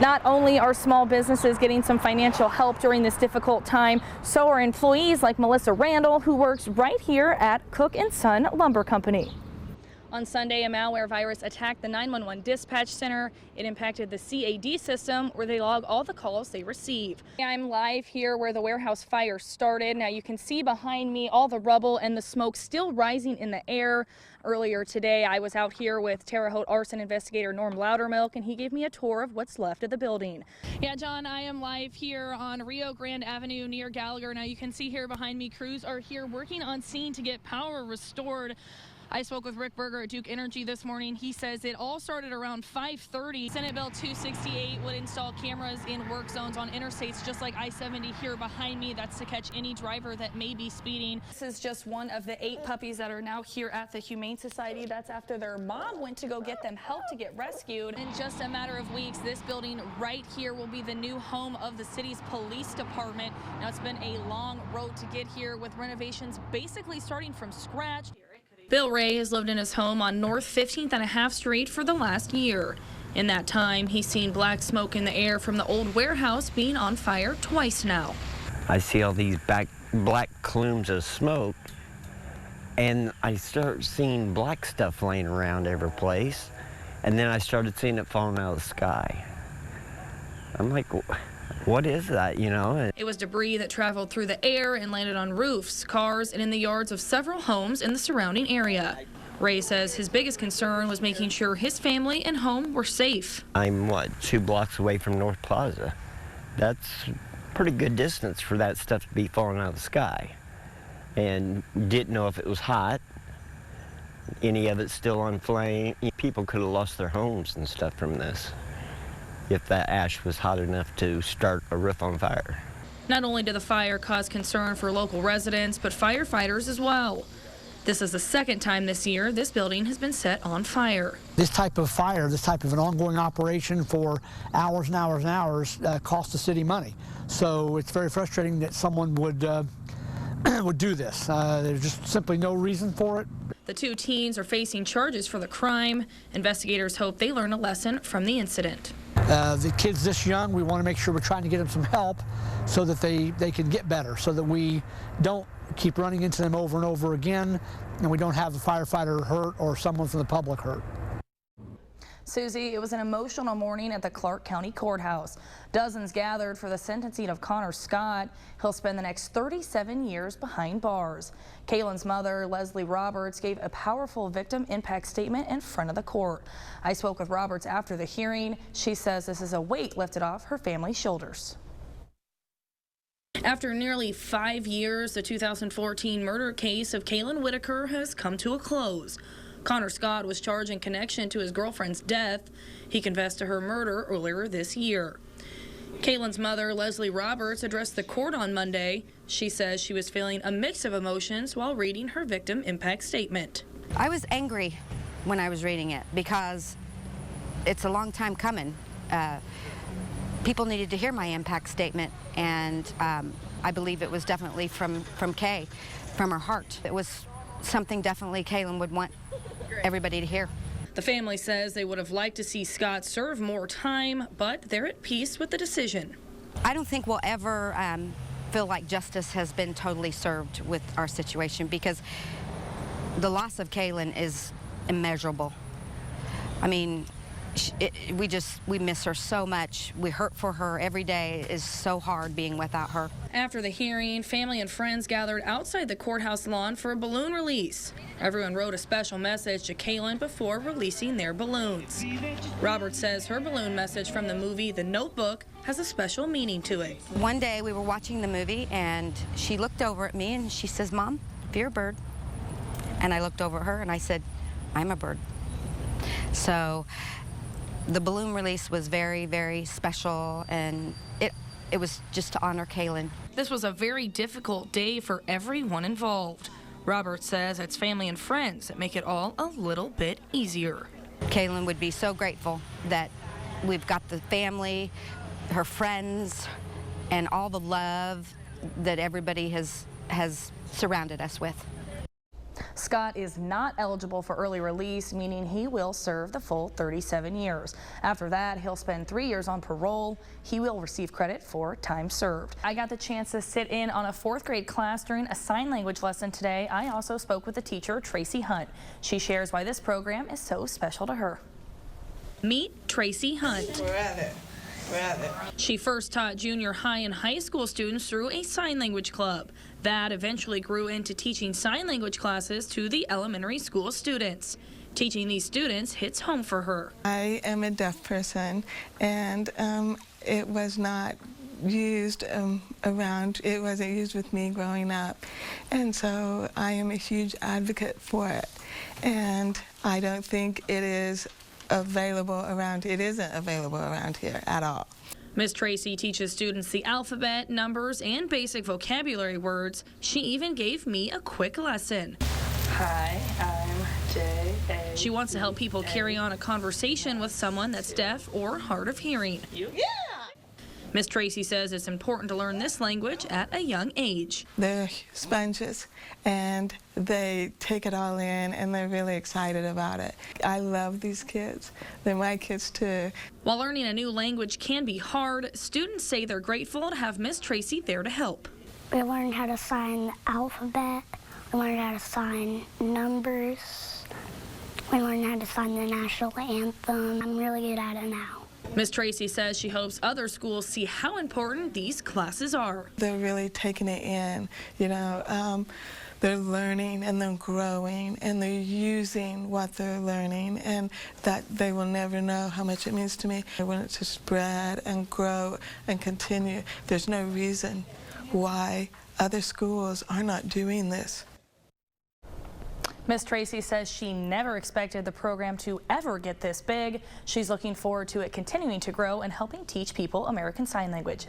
Not only are small businesses getting some financial help during this difficult time, so are employees like Melissa Randall, who works right here at Cook & Son Lumber Company. On Sunday, a malware virus attacked the 911 dispatch center. It impacted the CAD system where they log all the calls they receive. I'm live here where the warehouse fire started. Now you can see behind me all the rubble and the smoke still rising in the air. Earlier today, I was out here with Terre Haute arson investigator Norm Loudermilk, and he gave me a tour of what's left of the building. Yeah, John, I am live here on Rio Grande Avenue near Gallagher. Now you can see here behind me, crews are here working on scene to get power restored. I spoke with Rick Berger at Duke Energy this morning. He says it all started around 5:30. Senate Bill 268 would install cameras in work zones on interstates just like I-70 here behind me. That's to catch any driver that may be speeding. This is just one of the 8 puppies that are now here at the Humane Society. That's after their mom went to go get them help to get rescued. In just a matter of weeks, this building right here will be the new home of the city's police department. Now, it's been a long road to get here with renovations basically starting from scratch. Bill Ray has lived in his home on North 15th and a half Street for the last year. In that time, he's seen black smoke in the air from the old warehouse being on fire twice now. I see all these black plumes of smoke, and I start seeing black stuff laying around every place, and then I started seeing it falling out of the sky. I'm like, what is that, you know? It was debris that traveled through the air and landed on roofs, cars, and in the yards of several homes in the surrounding area. Ray says his biggest concern was making sure his family and home were safe. I'm, 2 blocks away from North Plaza. That's a pretty good distance for that stuff to be falling out of the sky. And didn't know if it was hot, any of it still on flame. People could have lost their homes and stuff from this if that ash was hot enough to start a roof on fire. Not only did the fire cause concern for local residents, but firefighters as well. This is the second time this year this building has been set on fire. This type of fire, this type of an ongoing operation for hours and hours and hours costs the city money. So it's very frustrating that someone would do this. There's just simply no reason for it. The 2 teens are facing charges for the crime. Investigators hope they learn a lesson from the incident. The kids this young, we want to make sure we're trying to get them some help so that they can get better, so that we don't keep running into them over and over again, and we don't have a firefighter hurt or someone from the public hurt. Susie, it was an emotional morning at the Clark County Courthouse. Dozens gathered for the sentencing of Connor Scott. He'll spend the next 37 years behind bars. Kaylin's mother, Leslie Roberts, gave a powerful victim impact statement in front of the court. I spoke with Roberts after the hearing. She says this is a weight lifted off her family's shoulders. After nearly 5 years, the 2014 murder case of Kaylin Whitaker has come to a close. Connor Scott was charged in connection to his girlfriend's death. He confessed to her murder earlier this year. Kaylin's mother, Leslie Roberts, addressed the court on Monday. She says she was feeling a mix of emotions while reading her victim impact statement. I was angry when I was reading it because it's a long time coming. People needed to hear my impact statement, and I believe it was definitely from Kay, from her heart. It was something definitely Kaylin would want everybody to hear. The family says they would have liked to see Scott serve more time, but they're at peace with the decision. I don't think we'll ever feel like justice has been totally served with our situation, because the loss of Kaylin is immeasurable. I mean, we miss her so much. We hurt for her every day. It is so hard being without her. After the hearing, family and friends gathered outside the courthouse lawn for a balloon release. Everyone wrote a special message to Kaylin before releasing their balloons. Robert says her balloon message from the movie The Notebook has a special meaning to it. One day we were watching the movie and she looked over at me and she says, "Mom, you're a bird." And I looked over at her and I said, "I'm a bird." So the balloon release was very, very special, and it was just to honor Kaylin. This was a very difficult day for everyone involved. Robert says it's family and friends that make it all a little bit easier. Kaylin would be so grateful that we've got the family, her friends, and all the love that everybody has surrounded us with. Scott is not eligible for early release, meaning he will serve the full 37 years. After that, he'll spend 3 years on parole. He will receive credit for time served. I got the chance to sit in on a 4th grade class during a sign language lesson today. I also spoke with the teacher, Tracy Hunt. She shares why this program is so special to her. Meet Tracy Hunt. We're at it. She first taught junior high and high school students through a sign language club. That eventually grew into teaching sign language classes to the elementary school students. Teaching these students hits home for her. I am a deaf person, and it was not used around, it wasn't used with me growing up. And so I am a huge advocate for it. And I don't think it is available around, it isn't available around here at all. Miss Tracy teaches students the alphabet, numbers, and basic vocabulary words. She even gave me a quick lesson. Hi, I'm Jada. She wants to help people carry on a conversation with someone that's deaf or hard of hearing. Yeah! Miss Tracy says it's important to learn this language at a young age. They're sponges, and they take it all in, and they're really excited about it. I love these kids. They're my kids too. While learning a new language can be hard, students say they're grateful to have Miss Tracy there to help. We learned how to sign the alphabet. We learned how to sign numbers. We learned how to sign the national anthem. I'm really good at it now. Miss Tracy says she hopes other schools see how important these classes are. They're really taking it in, you know. They're learning and they're growing and they're using what they're learning, and that they will never know how much it means to me. I want it to spread and grow and continue. There's no reason why other schools are not doing this. Miss Tracy says she never expected the program to ever get this big. She's looking forward to it continuing to grow and helping teach people American Sign Language.